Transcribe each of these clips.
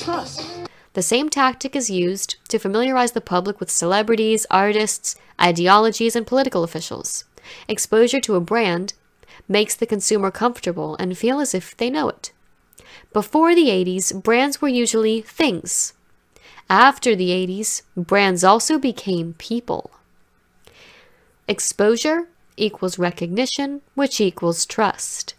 trust. The same tactic is used to familiarize the public with celebrities, artists, ideologies, and political officials. Exposure to a brand makes the consumer comfortable and feel as if they know it. Before the 80s, brands were usually things. After the 80s, brands also became people. Exposure equals recognition, which equals trust.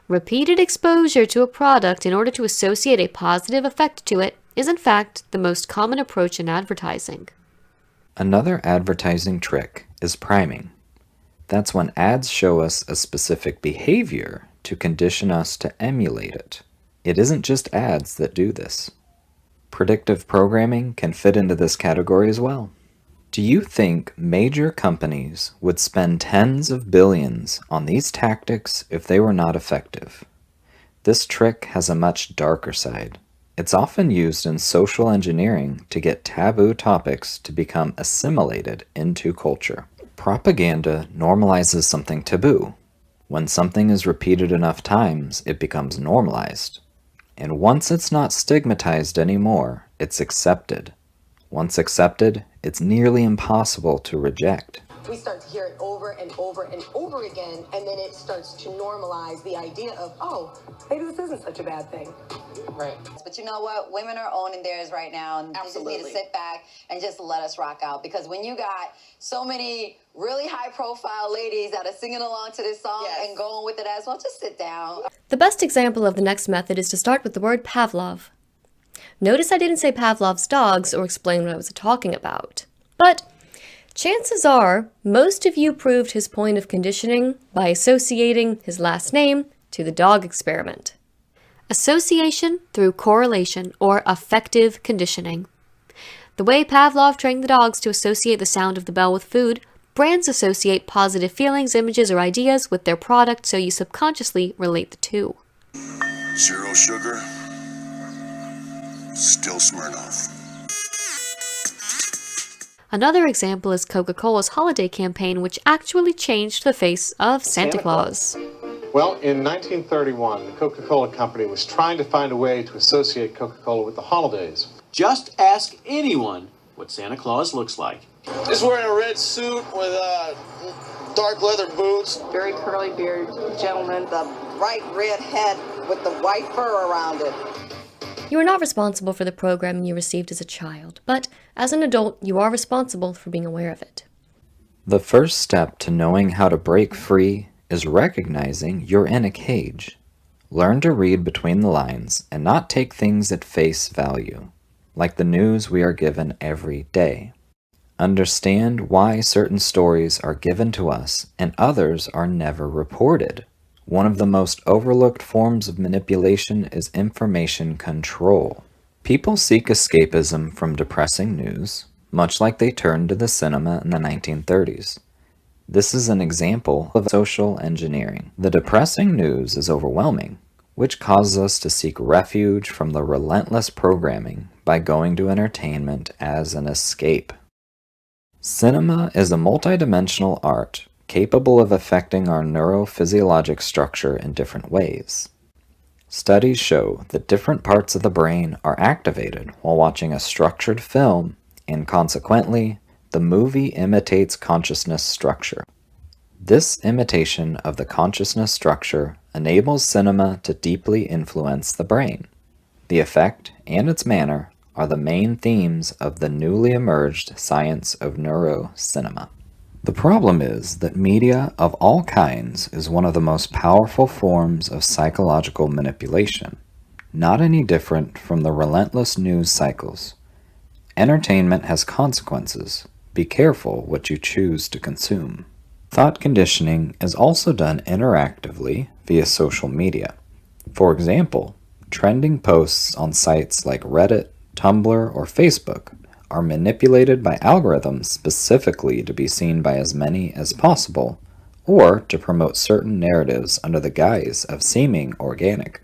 Repeated exposure to a product in order to associate a positive effect to it is in fact the most common approach in advertising. Another advertising trick is priming. That's when ads show us a specific behavior to condition us to emulate it. It isn't just ads that do this. Predictive programming can fit into this category as well. Do you think major companies would spend tens of billions on these tactics if they were not effective? This trick has a much darker side. It's often used in social engineering to get taboo topics to become assimilated into culture. Propaganda normalizes something taboo. When something is repeated enough times, it becomes normalized. And once it's not stigmatized anymore, it's accepted. Once accepted, it's nearly impossible to reject. We start to hear it over and over and over again, and then it starts to normalize the idea of, oh, maybe this isn't such a bad thing. Right. But you know what? Women are owning theirs right now, and Absolutely. they just need to sit back and just let us rock out. Because when you got so many really high-profile ladies that are singing along to this song and going with it as well, just sit down. The best example of the next method is to start with the word Pavlov. Notice I didn't say Pavlov's dogs or explain what I was talking about. But chances are, most of you proved his point of conditioning by associating his last name to the dog experiment. Association through correlation, or affective conditioning. The way Pavlov trained the dogs to associate the sound of the bell with food, brands associate positive feelings, images, or ideas with their product, so you subconsciously relate the two. 0 sugar, still Smirnoff. Another example is Coca-Cola's holiday campaign, which actually changed the face of Santa Claus. Well, in 1931, the Coca-Cola Company was trying to find a way to associate Coca-Cola with the holidays. Just ask anyone what Santa Claus looks like. He's wearing a red suit with dark leather boots. Very curly beard gentleman. The bright red hat with the white fur around it. You are not responsible for the programming you received as a child, but as an adult, you are responsible for being aware of it. The first step to knowing how to break free is recognizing you're in a cage. Learn to read between the lines and not take things at face value, like the news we are given every day. Understand why certain stories are given to us and others are never reported. One of the most overlooked forms of manipulation is information control. People seek escapism from depressing news, much like they turned to the cinema in the 1930s. This is an example of social engineering. The depressing news is overwhelming, which causes us to seek refuge from the relentless programming by going to entertainment as an escape. Cinema is a multidimensional art capable of affecting our neurophysiologic structure in different ways. Studies show that different parts of the brain are activated while watching a structured film, and consequently, the movie imitates consciousness structure. This imitation of the consciousness structure enables cinema to deeply influence the brain. The effect and its manner are the main themes of the newly emerged science of neurocinema. The problem is that media of all kinds is one of the most powerful forms of psychological manipulation, not any different from the relentless news cycles. Entertainment has consequences. Be careful what you choose to consume. Thought conditioning is also done interactively via social media. For example, trending posts on sites like Reddit, Tumblr, or Facebook are manipulated by algorithms specifically to be seen by as many as possible, or to promote certain narratives under the guise of seeming organic.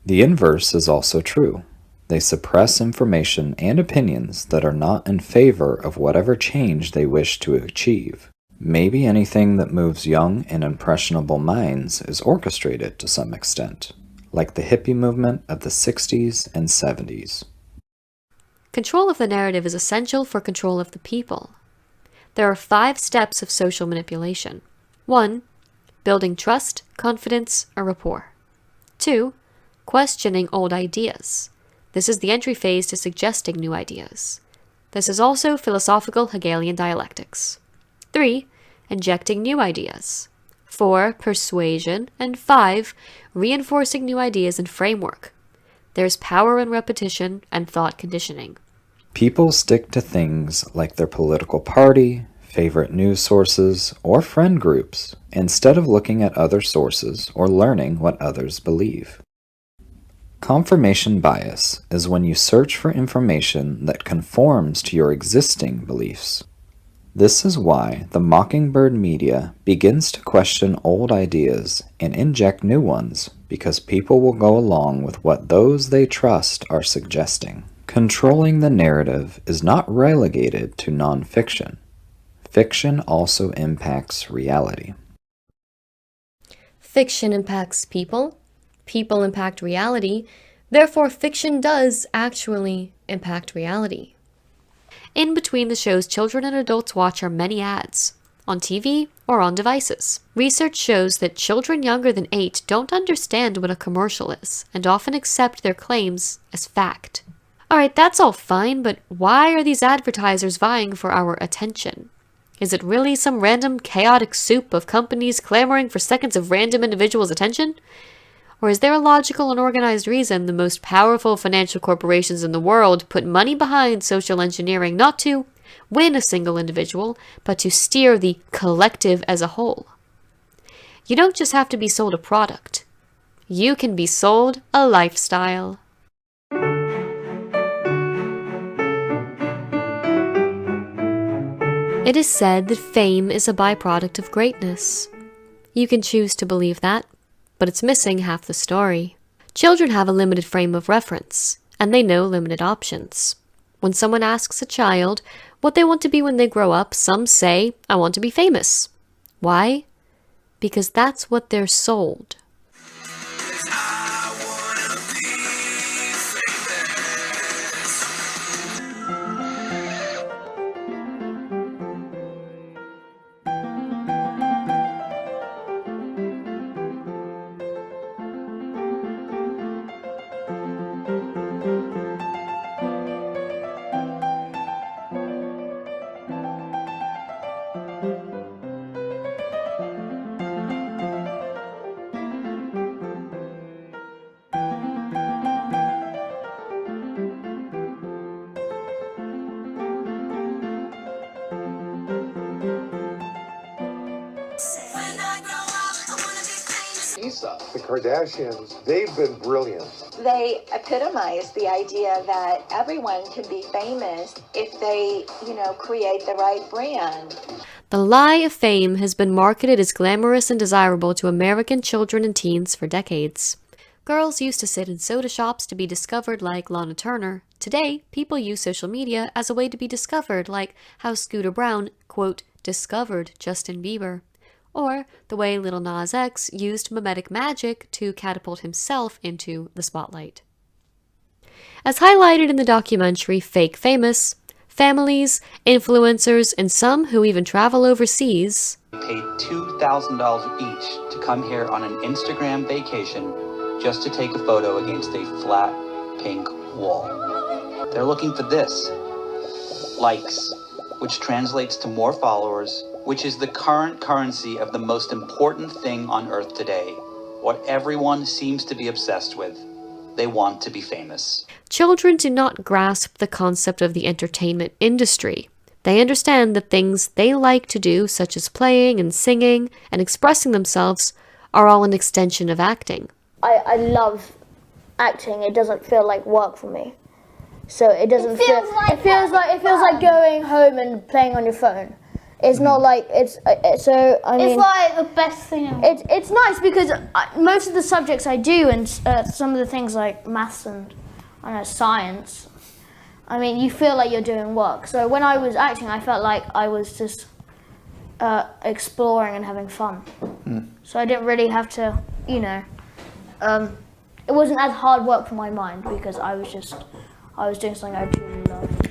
The inverse is also true. They suppress information and opinions that are not in favor of whatever change they wish to achieve. Maybe anything that moves young and impressionable minds is orchestrated to some extent, like the hippie movement of the 60s and 70s. Control of the narrative is essential for control of the people. There are 5 steps of social manipulation. 1. Building trust, confidence, or rapport. 2. Questioning old ideas. This is the entry phase to suggesting new ideas. This is also philosophical Hegelian dialectics. 3. Injecting new ideas. 4. Persuasion. And 5. Reinforcing new ideas and framework. There's power in repetition and thought conditioning. People stick to things like their political party, favorite news sources, or friend groups, instead of looking at other sources or learning what others believe. Confirmation bias is when you search for information that conforms to your existing beliefs. This is why the mockingbird media begins to question old ideas and inject new ones, because people will go along with what those they trust are suggesting. Controlling the narrative is not relegated to nonfiction. Fiction also impacts reality. Fiction impacts people. People impact reality. Therefore, fiction does actually impact reality. In between the shows children and adults watch are many ads, on TV or on devices. Research shows that children younger than 8 don't understand what a commercial is, and often accept their claims as fact. Alright, that's all fine, but why are these advertisers vying for our attention? Is it really some random chaotic soup of companies clamoring for seconds of random individuals' attention? Or is there a logical and organized reason the most powerful financial corporations in the world put money behind social engineering not to win a single individual, but to steer the collective as a whole? You don't just have to be sold a product. You can be sold a lifestyle. It is said that fame is a byproduct of greatness. You can choose to believe that, but it's missing half the story. Children have a limited frame of reference, and they know limited options. When someone asks a child what they want to be when they grow up, some say, "I want to be famous." Why? Because that's what they're sold. The Kardashians, they've been brilliant. They epitomize the idea that everyone can be famous if they, create the right brand. The lie of fame has been marketed as glamorous and desirable to American children and teens for decades. Girls used to sit in soda shops to be discovered like Lana Turner. Today, people use social media as a way to be discovered, like how Scooter Braun, quote, discovered Justin Bieber. Or the way Lil Nas X used mimetic magic to catapult himself into the spotlight. As highlighted in the documentary Fake Famous, families, influencers, and some who even travel overseas paid $2,000 each to come here on an Instagram vacation just to take a photo against a flat pink wall. They're looking for this: likes, which translates to more followers, which is the current currency of the most important thing on earth today, what everyone seems to be obsessed with. They want to be famous. Children do not grasp the concept of the entertainment industry. They understand that things they like to do, such as playing and singing and expressing themselves, are all an extension of acting. I love acting. It doesn't feel like work for me. So it doesn't feel like going home and playing on your phone. It's not like it's like the best thing ever. It's nice because most of the subjects I do and some of the things like maths and science, you feel like you're doing work. So when I was acting, I felt like I was just exploring and having fun. So I didn't really have to, it wasn't as hard work for my mind because I was doing something I truly loved.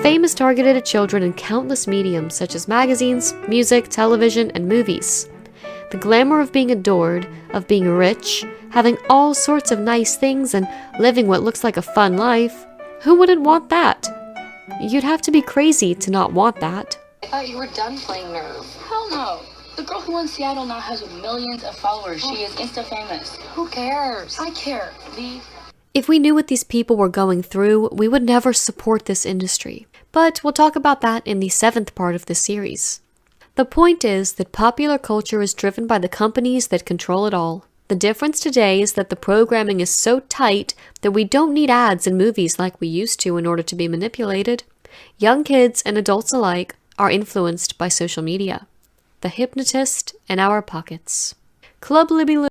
Fame is targeted at children in countless mediums such as magazines, music, television, and movies. The glamour of being adored, of being rich, having all sorts of nice things, and living what looks like a fun life. Who wouldn't want that? You'd have to be crazy to not want that. I thought you were done playing nerve. Hell no. The girl who won Seattle now has millions of followers. She is Insta famous. Who cares? I care. If we knew what these people were going through, we would never support this industry. But we'll talk about that in the 7th part of this series. The point is that popular culture is driven by the companies that control it all. The difference today is that the programming is so tight that we don't need ads in movies like we used to in order to be manipulated. Young kids and adults alike are influenced by social media. The hypnotist in our pockets. Club Libby